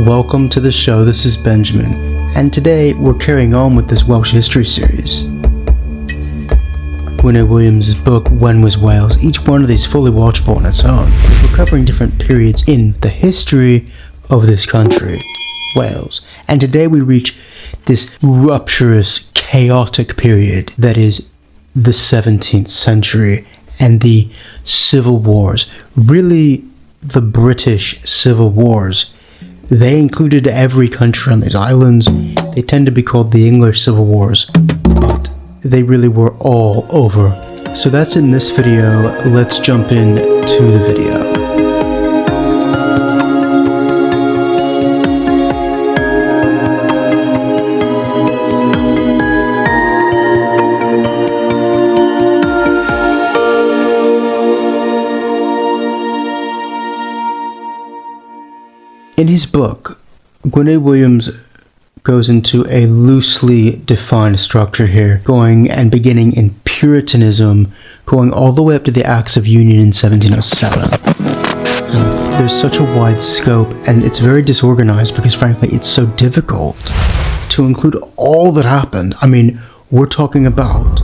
Welcome to the show, this is Benjamin, and today we're carrying on with this Welsh history series. Gwyn A. Williams' book, When Was Wales? Each one of these fully watchable on its own. We're covering different periods in the history of this country, Wales. And today we reach this rupturous, chaotic period that is the 17th century and the civil wars. Really, the British civil wars. They included every country on these islands. They tend to be called the English Civil Wars, but they really were all over. So that's in this video. Let's jump in to the video. In his book, Gwyn A. Williams goes into a loosely defined structure here, going and beginning in Puritanism, going all the way up to the Acts of Union in 1707. And there's such a wide scope, and it's very disorganized because, frankly, it's so difficult to include all that happened. I mean, we're talking about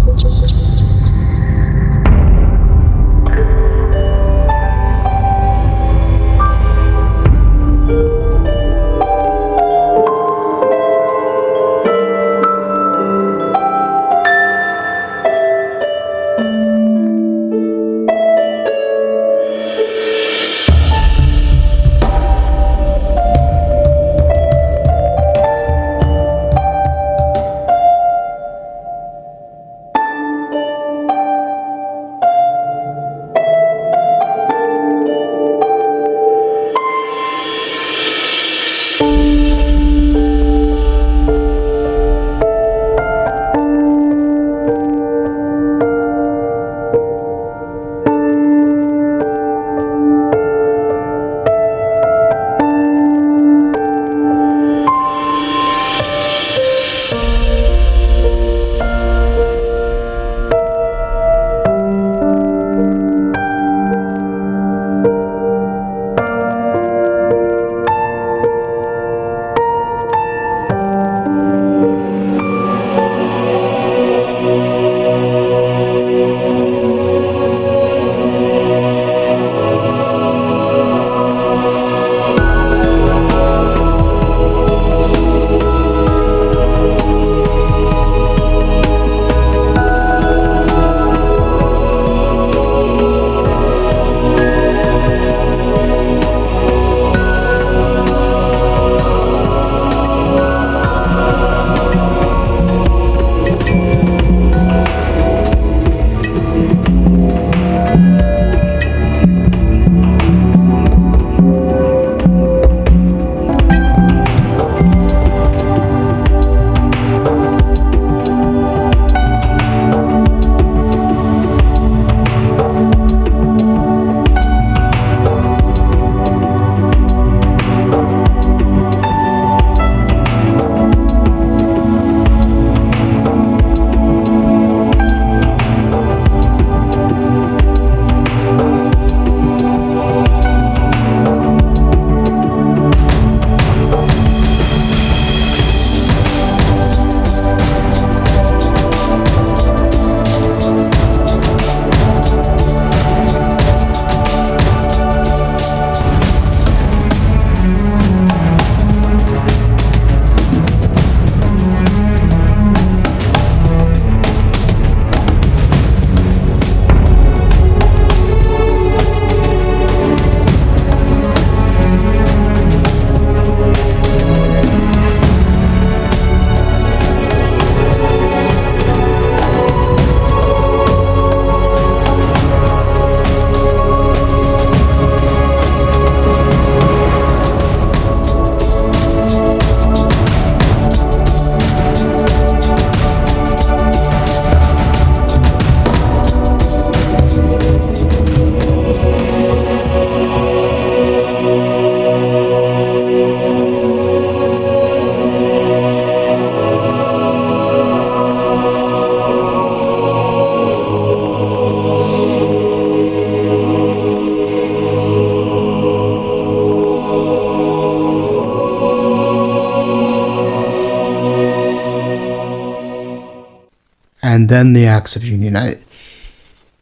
and then the Acts of Union.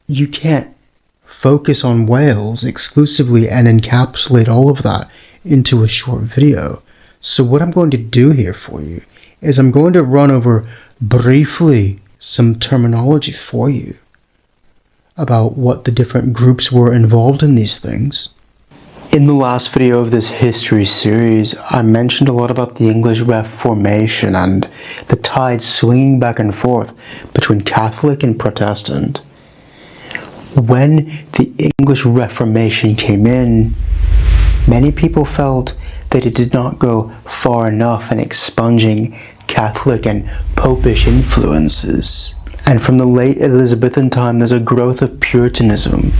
You can't focus on Wales exclusively and encapsulate all of that into a short video. So what I'm going to do here for you is I'm going to run over briefly some terminology for you about what the different groups were involved in these things. In the last video of this history series, I mentioned a lot about the English Reformation and the tide swinging back and forth between Catholic and Protestant. When the English Reformation came in, many people felt that it did not go far enough in expunging Catholic and Popish influences. And from the late Elizabethan time, there's a growth of Puritanism.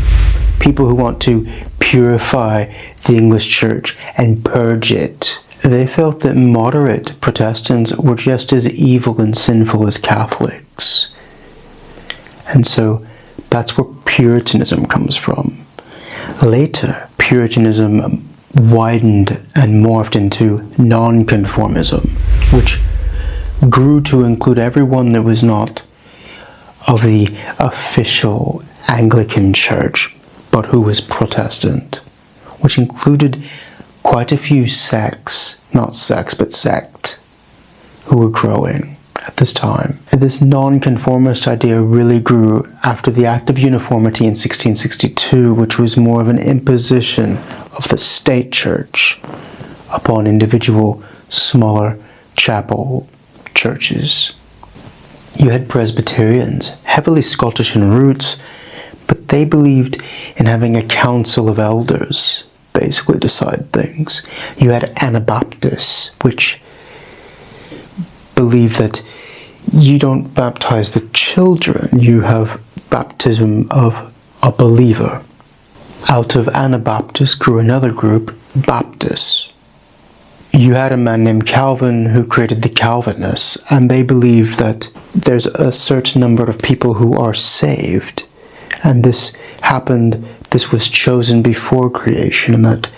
People who want to purify the English church and purge it. They felt that moderate Protestants were just as evil and sinful as Catholics. And so that's where Puritanism comes from. Later, Puritanism widened and morphed into nonconformism, which grew to include everyone that was not of the official Anglican Church, but who was Protestant, which included quite a few sects, not sects, but sect, who were growing at this time. This nonconformist idea really grew after the Act of Uniformity in 1662, which was more of an imposition of the state church upon individual smaller chapel churches. You had Presbyterians, heavily Scottish in roots, but they believed in having a council of elders basically decide things. You had Anabaptists, which believed that you don't baptize the children, you have baptism of a believer. Out of Anabaptists grew another group, Baptists. You had a man named Calvin who created the Calvinists, and they believed that there's a certain number of people who are saved, and this was chosen before creation, and that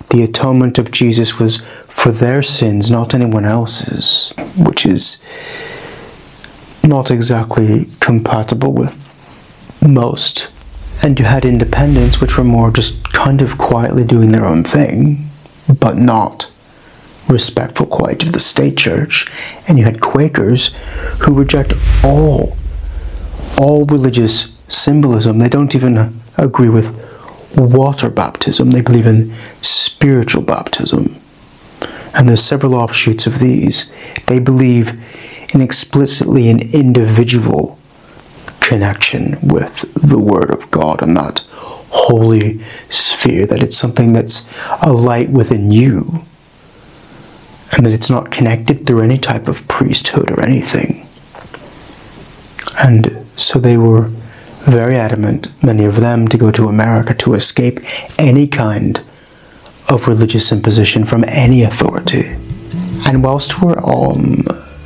the atonement of Jesus was for their sins, not anyone else's, which is not exactly compatible with most. And you had Independents, which were more just kind of quietly doing their own thing, but not respectful quite to the state church. And you had Quakers who reject all religious symbolism. They don't even agree with water baptism. They believe in spiritual baptism. And there's several offshoots of these. They believe in explicitly an individual connection with the Word of God and that holy sphere, that it's something that's a light within you, and that it's not connected through any type of priesthood or anything. And so they were very adamant, many of them, to go to America to escape any kind of religious imposition from any authority. And whilst we're on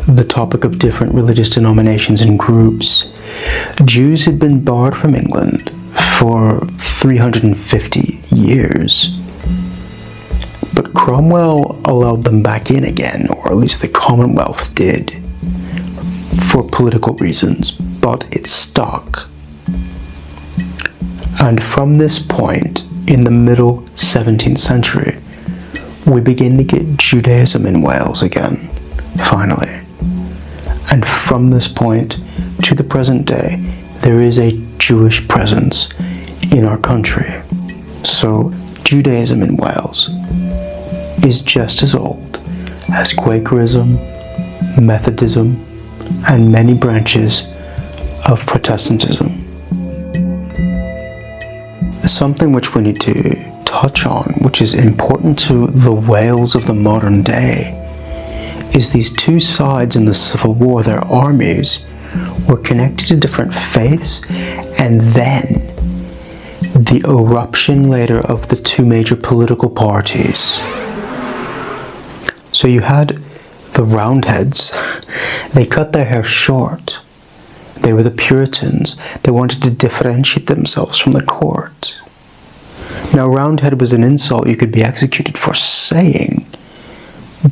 the topic of different religious denominations and groups, Jews had been barred from England for 350 years. But Cromwell allowed them back in again, or at least the Commonwealth did, for political reasons, but it stuck. And from this point, in the middle 17th century, we begin to get Judaism in Wales again, finally. And from this point to the present day, there is a Jewish presence in our country. So Judaism in Wales is just as old as Quakerism, Methodism, and many branches of Protestantism. Something which we need to touch on, which is important to the Wales of the modern day, is these two sides in the Civil War. Their armies were connected to different faiths, and then the eruption later of the two major political parties. So you had the Roundheads. They cut their hair short. They were the Puritans. They wanted to differentiate themselves from the court. Now, Roundhead was an insult you could be executed for saying,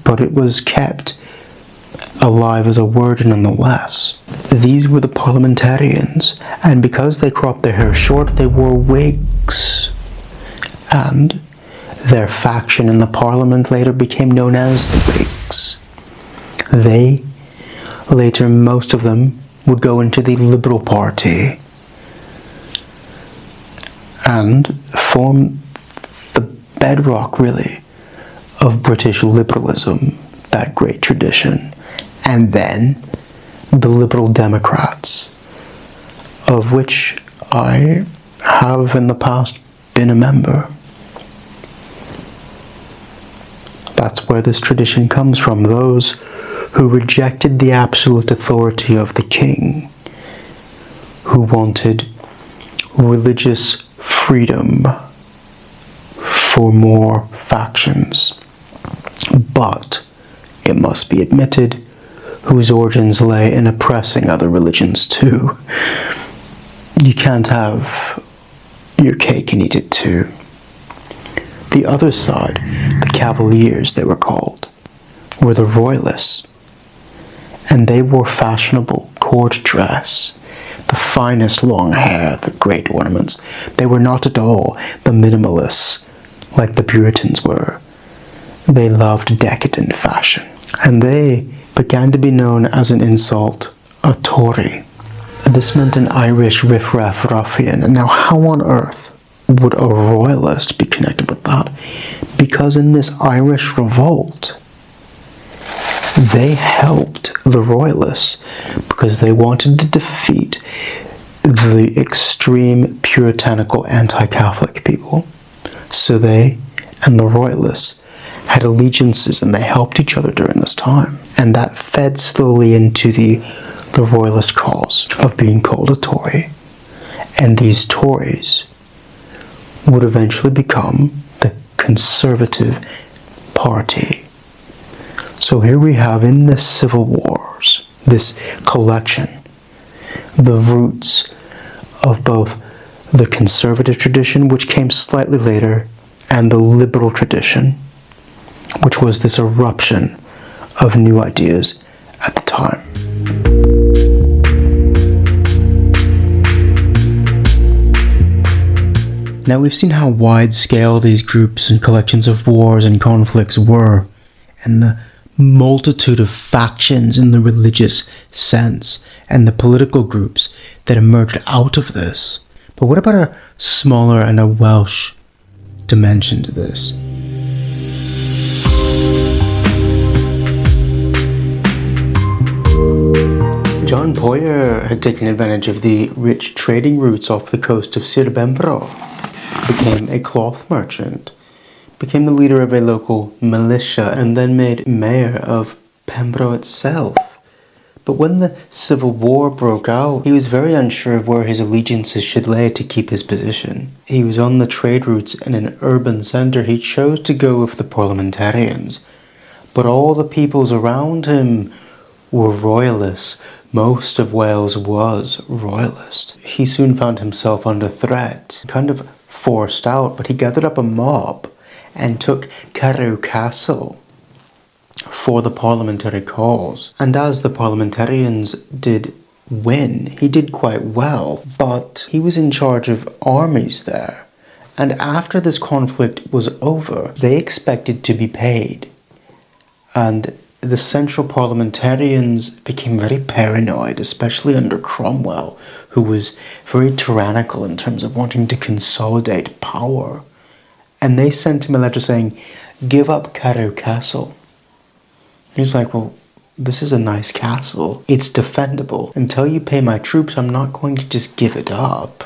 but it was kept alive as a word nonetheless. These were the parliamentarians, and because they cropped their hair short, they wore wigs. And their faction in the parliament later became known as the Whigs. They, later most of them, would go into the Liberal Party and form the bedrock, really, of British liberalism, that great tradition. And then the Liberal Democrats, of which I have in the past been a member. That's where this tradition comes from, those who rejected the absolute authority of the king, who wanted religious freedom for more factions, but, it must be admitted, whose origins lay in oppressing other religions too. You can't have your cake and eat it too. The other side, the Cavaliers they were called, were the Royalists, and they wore fashionable court dress, the finest long hair, the great ornaments. They were not at all the minimalists like the Puritans were. They loved decadent fashion, and they began to be known as an insult, a Tory. This meant an Irish riff-raff ruffian, and now how on earth would a royalist be connected with that? Because in this Irish revolt, they helped the royalists because they wanted to defeat the extreme puritanical anti-Catholic people. So they and the royalists had allegiances, and they helped each other during this time. And that fed slowly into the royalist cause of being called a Tory. And these Tories would eventually become the Conservative Party. So here we have in this civil wars, this collection, the roots of both the conservative tradition, which came slightly later, and the liberal tradition, which was this eruption of new ideas at the time. Now we've seen how wide-scale these groups and collections of wars and conflicts were, and the multitude of factions in the religious sense, and the political groups that emerged out of this. But what about a smaller and a Welsh dimension to this? John Poyer had taken advantage of the rich trading routes off the coast of Syr Trefor, became a cloth merchant, became the leader of a local militia, and then made mayor of Pembro itself. But when the Civil War broke out, he was very unsure of where his allegiances should lay to keep his position. He was on the trade routes in an urban centre. He chose to go with the parliamentarians. But all the peoples around him were royalists. Most of Wales was royalist. He soon found himself under threat, kind of forced out, but he gathered up a mob and took Carew Castle for the parliamentary cause. And as the parliamentarians did win, he did quite well, but he was in charge of armies there. And after this conflict was over, they expected to be paid. And the central parliamentarians became very paranoid, especially under Cromwell, who was very tyrannical in terms of wanting to consolidate power. And they sent him a letter saying, "Give up Carew Castle." He's like, well, this is a nice castle. It's defendable. Until you pay my troops, I'm not going to just give it up.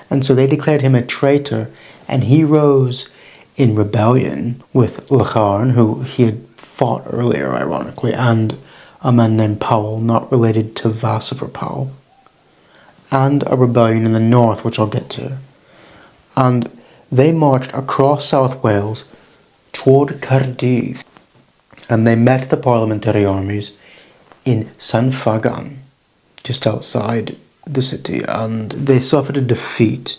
And so they declared him a traitor, and he rose in rebellion with Lacharn, who he had fought earlier, ironically, and a man named Powell, not related to Vassifer Powell, and a rebellion in the north, which I'll get to. And they marched across South Wales toward Cardiff, and they met the parliamentary armies in San Fagan, just outside the city, and they suffered a defeat.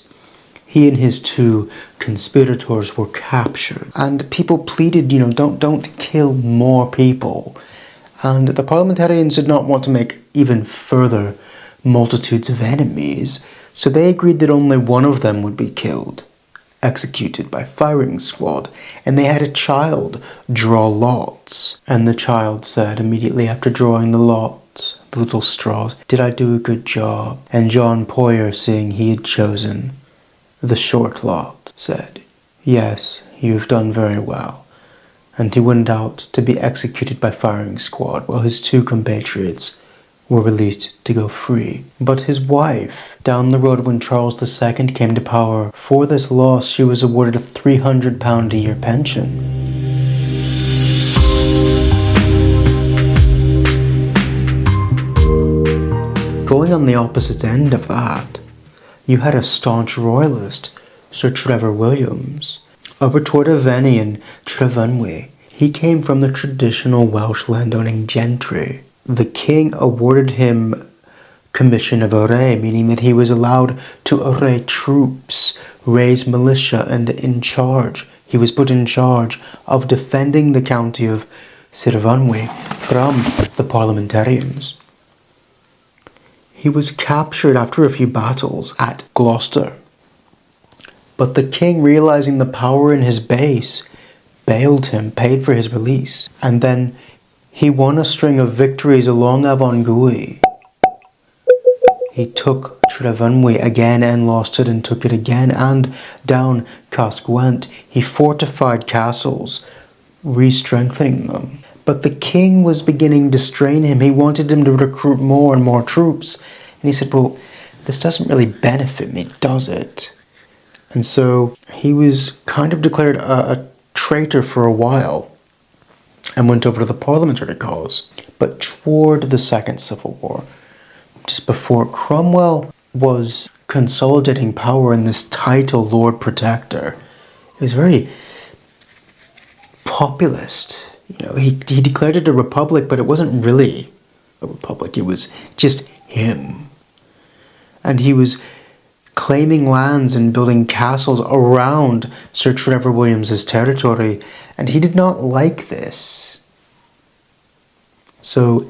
He and his two conspirators were captured, and people pleaded, don't kill more people. And the parliamentarians did not want to make even further multitudes of enemies, so they agreed that only one of them would be killed, executed by firing squad, and they had a child draw lots. And the child said immediately after drawing the lots, the little straws, "Did I do a good job?" And John Poyer, seeing he had chosen the short lot, said, "Yes, you've done very well." And he went out to be executed by firing squad, while his two compatriots were released to go free. But his wife, down the road when Charles II came to power, for this loss she was awarded a £300 a year pension. Going on the opposite end of that, you had a staunch royalist, Syr Trefor Williams, a retorta veni in Trefynwy. He came from the traditional Welsh landowning gentry. The king awarded him commission of array, meaning that he was allowed to array troops, raise militia, and he was put in charge of defending the county of Trefynwy from the parliamentarians. He was captured after a few battles at Gloucester, but the king, realizing the power in his base, bailed him, paid for his release, and then he won a string of victories along Avon Gwy. He took Trefynwy again and lost it, and took it again, and down Cast Gwent. He fortified castles, re-strengthening them. But the king was beginning to strain him. He wanted him to recruit more and more troops. And he said, "Well, this doesn't really benefit me, does it?" And so he was kind of declared a traitor for a while, and went over to the parliamentary cause. But toward the Second Civil War, just before, Cromwell was consolidating power in this title, Lord Protector. It was very populist. He declared it a republic, but it wasn't really a republic. It was just him. And he was claiming lands and building castles around Syr Trefor Williams's territory, and he did not like this. So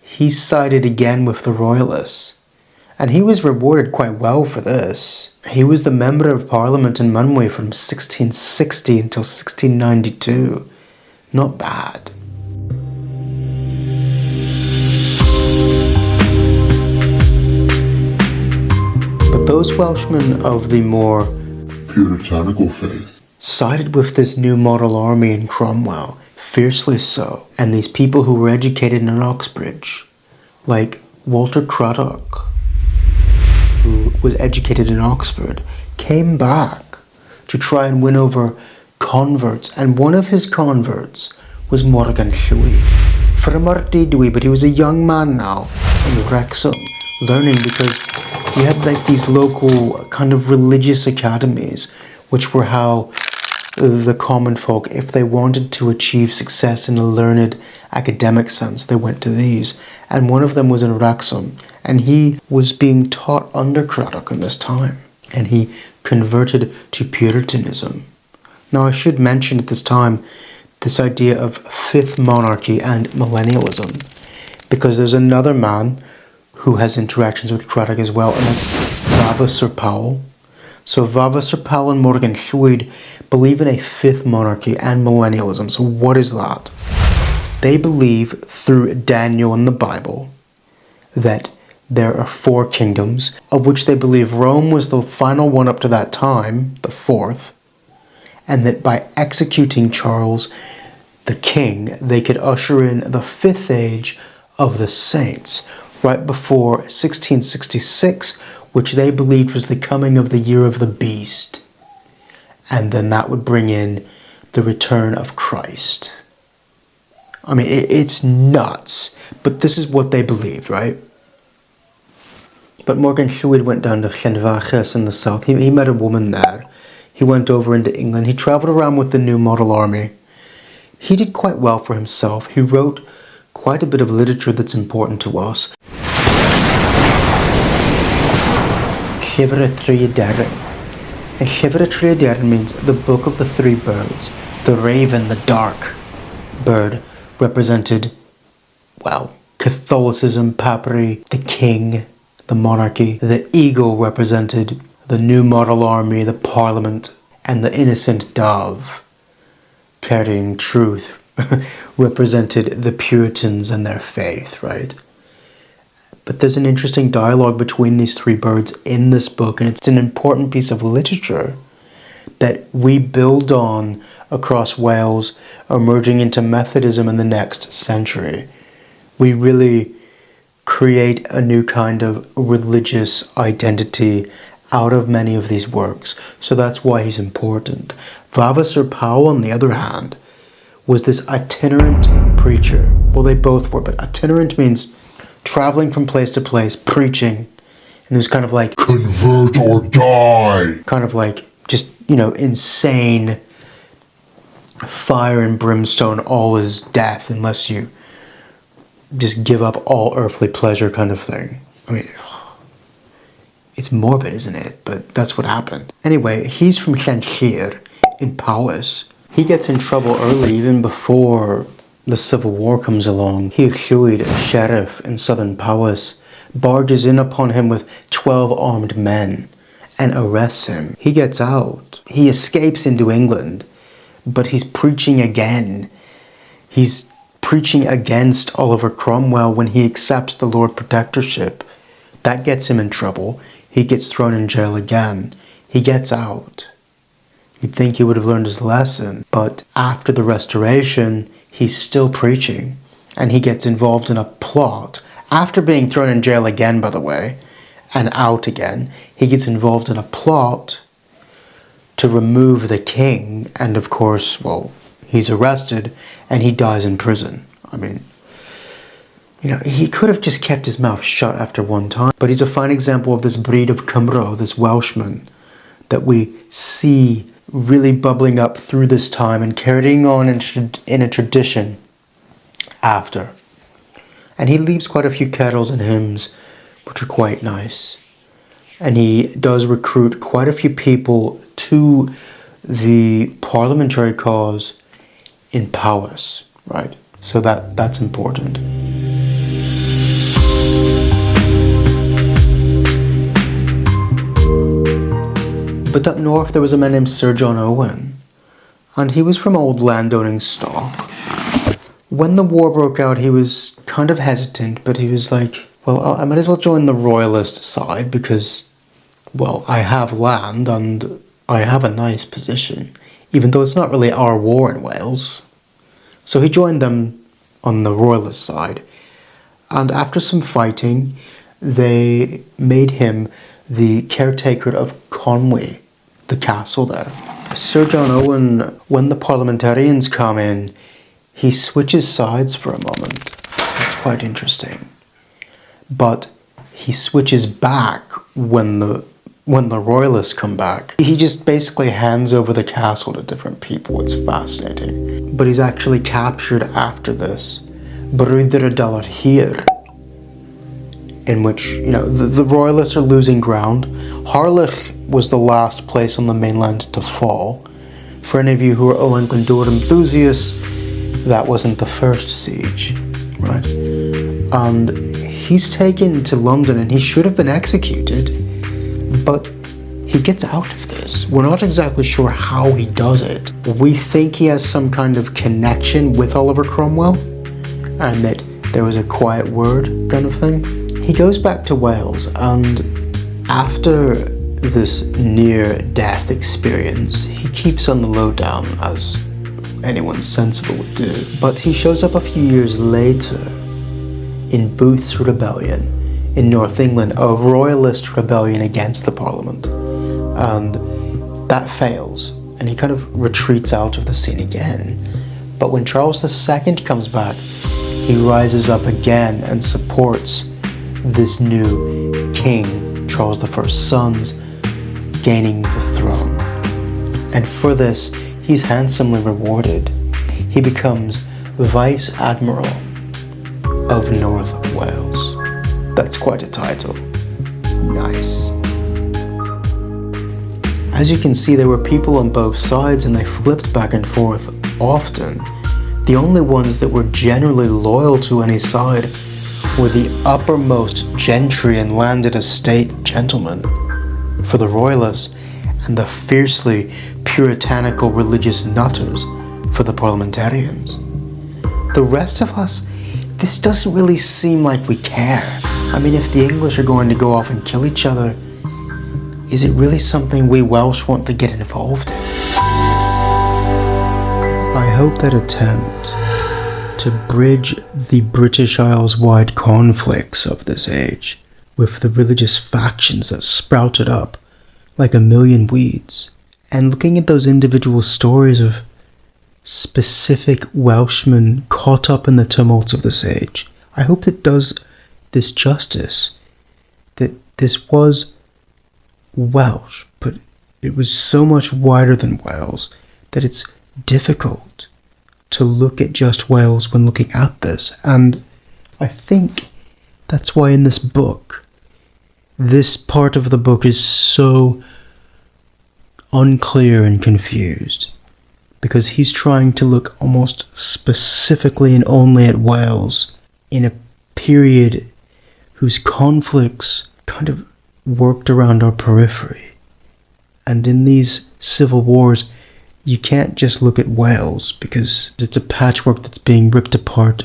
he sided again with the royalists, and he was rewarded quite well for this. He was the member of parliament in Mynwy from 1660 until 1692. Not bad. But those Welshmen of the more puritanical faith sided with this new model army in Cromwell, fiercely so. And these people who were educated in Oxbridge, like Walter Craddock, who was educated in Oxford, came back to try and win over converts, and one of his converts was Morgan Llwyd. From Ardudwy, but he was a young man now in Wrexham, learning, because you had like these local kind of religious academies, which were how the common folk, if they wanted to achieve success in a learned academic sense, they went to these. And one of them was in Wrexham, and he was being taught under Craddock in this time, and he converted to Puritanism. Now, I should mention at this time this idea of fifth monarchy and millennialism, because there's another man who has interactions with Craddock as well, and that's Syr Powell. So Syr Powell and Morgan Llwyd believe in a fifth monarchy and millennialism. So what is that? They believe through Daniel in the Bible that there are 4 kingdoms, of which they believe Rome was the final one up to that time, the 4th, and that by executing Charles the king, they could usher in the 5th age of the saints, right before 1666, which they believed was the coming of the year of the beast. And then that would bring in the return of Christ. I mean, it's nuts, but this is what they believed, right? But Morgan Llwyd went down to Llanfaches in the south. He met a woman there. He went over into England. He traveled around with the new model army. He did quite well for himself. He wrote quite a bit of literature that's important to us. Llyfr y Tri Aderyn. And Llyfr y Tri Aderyn means the book of the 3 birds. The raven, the dark bird, represented, well, Catholicism, papyri, the king, the monarchy. The eagle represented the new model army, the parliament, and the innocent dove, carrying truth, represented the Puritans and their faith, right? But there's an interesting dialogue between these three birds in this book, and it's an important piece of literature that we build on across Wales, emerging into Methodism in the next century. We really create a new kind of religious identity out of many of these works. So that's why he's important. Syr Trefor, on the other hand, was this itinerant preacher. Well, they both were, but itinerant means traveling from place to place, preaching. And there's kind of like, convert or die. Kind of like just, insane fire and brimstone, all is death unless you just give up all earthly pleasure kind of thing. I mean, it's morbid, isn't it? But that's what happened. Anyway, he's from Syr in Powys. He gets in trouble early, even before the Civil War comes along. Syr Trefor, a sheriff in southern Powys, barges in upon him with 12 armed men and arrests him. He gets out. He escapes into England, but he's preaching again. He's preaching against Oliver Cromwell when he accepts the Lord Protectorship. That gets him in trouble. He gets thrown in jail again. He gets out. You'd think he would have learned his lesson, but after the Restoration, he's still preaching, and he gets involved in a plot. After being thrown in jail again, by the way, and out again, he gets involved in a plot to remove the king, and of course, well, he's arrested, and he dies in prison. I mean, he could have just kept his mouth shut after one time, but he's a fine example of this breed of Cymro, this Welshman, that we see really bubbling up through this time and carrying on in a tradition after. And he leaves quite a few carols and hymns, which are quite nice. And he does recruit quite a few people to the parliamentary cause in Powys, right? So that's important. But up north there was a man named Sir John Owen, and he was from old landowning stock. When the war broke out, he was kind of hesitant, but he was like, well, I might as well join the royalist side because, well, I have land and I have a nice position, even though it's not really our war in Wales. So he joined them on the royalist side, and after some fighting, they made him the caretaker of Conwy, the castle there. Sir John Owen, when the parliamentarians come in, he switches sides for a moment. It's quite interesting. But he switches back when the royalists come back. He just basically hands over the castle to different people. It's fascinating. But he's actually captured after this. Brwydyr Dalar Hir, in which, the royalists are losing ground. Harlech was the last place on the mainland to fall. For any of you who are Owen Glyndŵr enthusiasts, that wasn't the first siege, right? And he's taken to London and he should have been executed, but he gets out of this. We're not exactly sure how he does it. We think he has some kind of connection with Oliver Cromwell, and that there was a quiet word kind of thing. He goes back to Wales, and after this near-death experience, he keeps on the lowdown, as anyone sensible would do. But he shows up a few years later in Booth's Rebellion in North England, a royalist rebellion against the Parliament. And that fails, and he kind of retreats out of the scene again. But when Charles II comes back, he rises up again and supports this new king, Charles I's sons, gaining the throne. And for this, he's handsomely rewarded. He becomes Vice Admiral of North Wales. That's quite a title. Nice. As you can see, there were people on both sides and they flipped back and forth often. The only ones that were generally loyal to any side were the uppermost gentry and landed estate gentlemen, for the royalists, and the fiercely puritanical religious nutters for the parliamentarians. The rest of us, this doesn't really seem like we care. I mean, if the English are going to go off and kill each other, is it really something we Welsh want to get involved in? I hope that attempt to bridge the British Isles-wide conflicts of this age with the religious factions that sprouted up like a million weeds, and looking at those individual stories of specific Welshmen caught up in the tumults of this age, I hope that does this justice, that this was Welsh, but it was so much wider than Wales that it's difficult to look at just Wales when looking at this. And I think that's why in this book, this part of the book is so unclear and confused, because he's trying to look almost specifically and only at Wales in a period whose conflicts kind of worked around our periphery. And in these civil wars, you can't just look at Wales, because it's a patchwork that's being ripped apart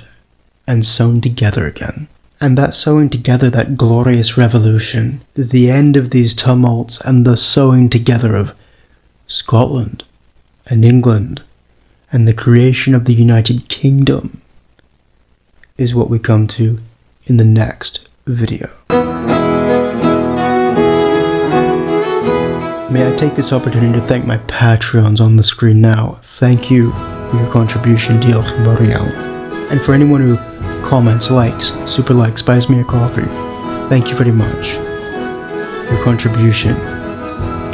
and sewn together again. And that sewing together, that glorious revolution, the end of these tumults and the sewing together of Scotland and England and the creation of the United Kingdom, is what we come to in the next video. May I take this opportunity to thank my Patreons on the screen now. Thank you for your contribution, diolch yn fawr iawn. And for anyone who comments, likes, super likes, buys me a coffee, thank you very much. Your contribution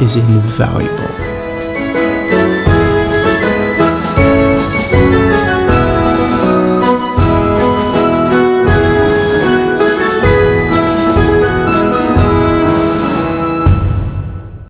is invaluable.